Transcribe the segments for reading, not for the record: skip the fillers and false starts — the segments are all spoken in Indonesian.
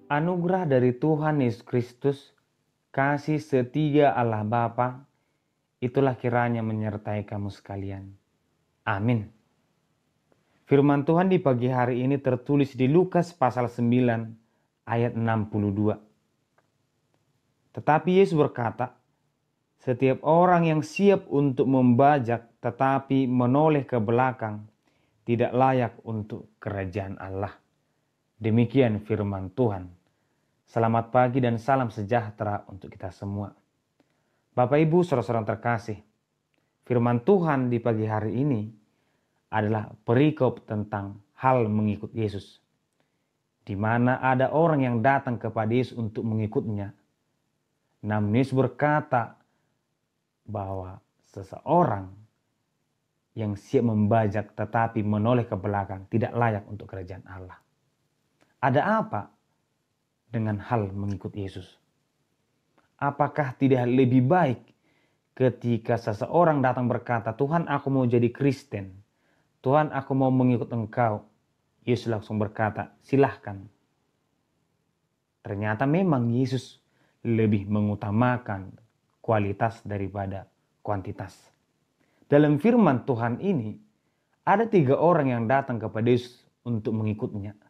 Anugerah dari Tuhan Yesus Kristus, kasih setia Allah Bapa, itulah kiranya menyertai kamu sekalian. Amin. Firman Tuhan di pagi hari ini tertulis di Lukas pasal 9 ayat 62. Tetapi Yesus berkata, setiap orang yang siap untuk membajak tetapi menoleh ke belakang tidak layak untuk kerajaan Allah. Demikian firman Tuhan. Selamat pagi dan salam sejahtera untuk kita semua. Bapak Ibu saudara-saudara terkasih, firman Tuhan di pagi hari ini adalah perikop tentang hal mengikut Yesus. Di mana ada orang yang datang kepada Yesus untuk mengikutnya. Namun Yesus berkata bahwa seseorang yang siap membajak tetapi menoleh ke belakang tidak layak untuk kerajaan Allah. Ada apa dengan hal mengikut Yesus? Apakah tidak lebih baik ketika seseorang datang berkata, Tuhan aku mau jadi Kristen, Tuhan aku mau mengikut Engkau. Yesus langsung berkata, silahkan. Ternyata memang Yesus lebih mengutamakan kualitas daripada kuantitas. Dalam firman Tuhan ini, ada 3 orang yang datang kepada Yesus untuk mengikutnya.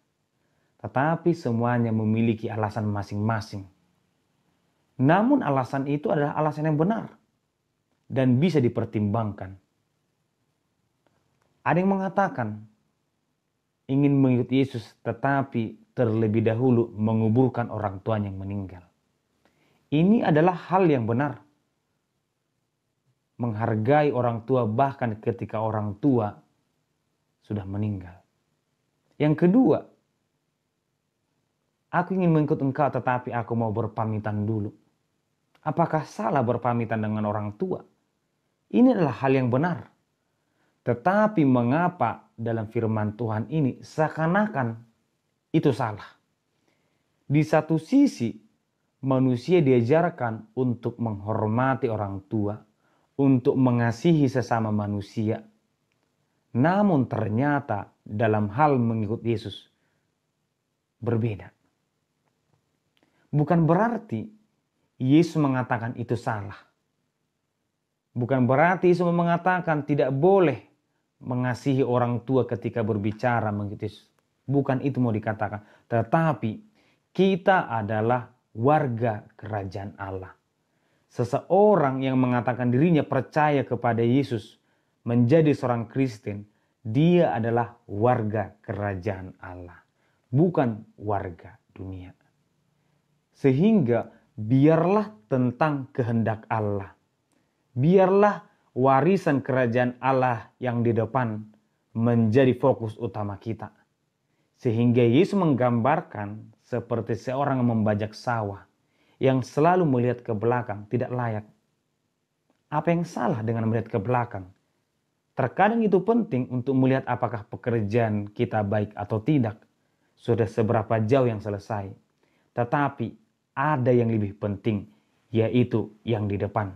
Tetapi semuanya memiliki alasan masing-masing. Namun alasan itu adalah alasan yang benar dan bisa dipertimbangkan. Ada yang mengatakan ingin mengikuti Yesus tetapi terlebih dahulu menguburkan orang tuanya yang meninggal. Ini adalah hal yang benar. Menghargai orang tua bahkan ketika orang tua sudah meninggal. Yang kedua, aku ingin mengikut Engkau tetapi aku mau berpamitan dulu. Apakah salah berpamitan dengan orang tua? Ini adalah hal yang benar. Tetapi mengapa dalam firman Tuhan ini seakan-akan itu salah? Di satu sisi manusia diajarkan untuk menghormati orang tua, untuk mengasihi sesama manusia. Namun ternyata dalam hal mengikut Yesus berbeda. Bukan berarti Yesus mengatakan itu salah. Bukan berarti Yesus mengatakan tidak boleh mengasihi orang tua ketika berbicara mengikut Yesus. Bukan itu mau dikatakan. Tetapi kita adalah warga kerajaan Allah. Seseorang yang mengatakan dirinya percaya kepada Yesus menjadi seorang Kristen, dia adalah warga kerajaan Allah, bukan warga dunia. Sehingga biarlah tentang kehendak Allah. Biarlah warisan kerajaan Allah yang di depan menjadi fokus utama kita. Sehingga Yesus menggambarkan seperti seorang yang membajak sawah yang selalu melihat ke belakang tidak layak. Apa yang salah dengan melihat ke belakang? Terkadang itu penting untuk melihat apakah pekerjaan kita baik atau tidak. Sudah seberapa jauh yang selesai. Tetapi ada yang lebih penting, yaitu yang di depan.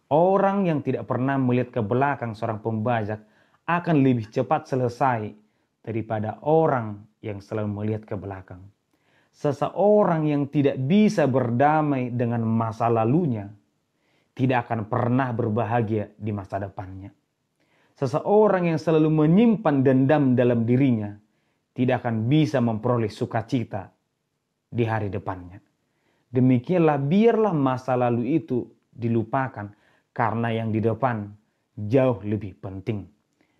Orang yang tidak pernah melihat ke belakang seorang pembajak akan lebih cepat selesai daripada orang yang selalu melihat ke belakang. Seseorang yang tidak bisa berdamai dengan masa lalunya tidak akan pernah berbahagia di masa depannya. Seseorang yang selalu menyimpan dendam dalam dirinya tidak akan bisa memperoleh sukacita di hari depannya. Demikianlah biarlah masa lalu itu dilupakan karena yang di depan jauh lebih penting.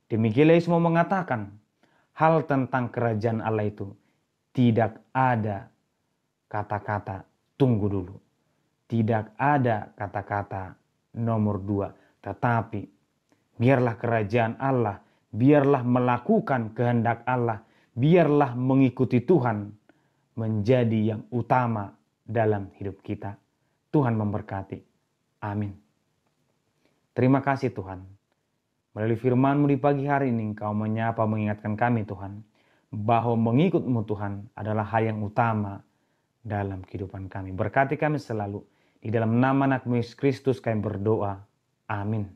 Demikianlah Yesus mau mengatakan hal tentang kerajaan Allah itu tidak ada kata-kata tunggu dulu. Tidak ada kata-kata nomor 2. Tetapi biarlah kerajaan Allah, biarlah melakukan kehendak Allah, biarlah mengikuti Tuhan menjadi yang utama dalam hidup kita. Tuhan memberkati. Amin. Terima kasih Tuhan. Melalui firman-Mu di pagi hari ini Engkau menyapa mengingatkan kami Tuhan, bahwa mengikut-Mu Tuhan adalah hal yang utama dalam kehidupan kami. Berkati kami selalu. Di dalam nama Anak-Mu Yesus Kristus kami berdoa. Amin.